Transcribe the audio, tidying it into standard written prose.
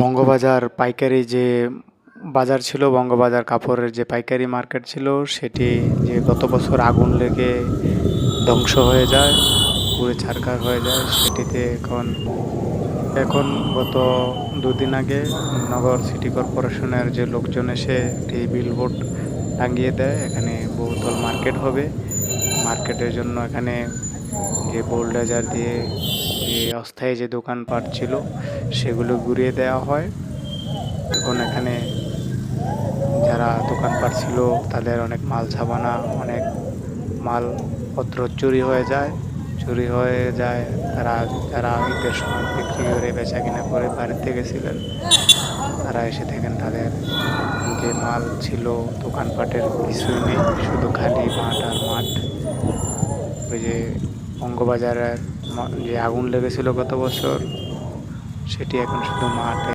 বঙ্গবাজার পাইকারি যে বাজার ছিল, বঙ্গবাজার কাপড়ের যে পাইকারি মার্কেট ছিল, সেটি যে গত বছর আগুন লেগে ধ্বংস হয়ে যায়, পুড়ে ছারখার হয়ে যায়, সেটিতে এখন এখন গত দুদিন আগে নগর সিটি কর্পোরেশনের যে লোকজন এসে একটি বিলবোর্ড টাঙিয়ে দেয়, এখানে বহুতল মার্কেট হবে। মার্কেটের জন্য এখানে যে বোল্ডোজার দিয়ে যে অস্থায়ী যে দোকানপাট ছিল সেগুলো ঘুরিয়ে দেওয়া হয়। এখন এখানে যারা দোকানপাট ছিল তাদের অনেক মাল সাবানা, অনেক মালপত্র চুরি হয়ে যায়। যারা ঈদের সময় বিক্রি করে বেচা কিনা করে বাড়িতে গেছিলেন, তারা এসে দেখেন তাদের যে মাল ছিল দোকানপাটের কিছুই নেই, শুধু খালি মাঠ আর মাঠ। ওই যে বঙ্গবাজারের যে আগুন লেগেছিল গত বছর, সেটি এখন শুধু মাঠ।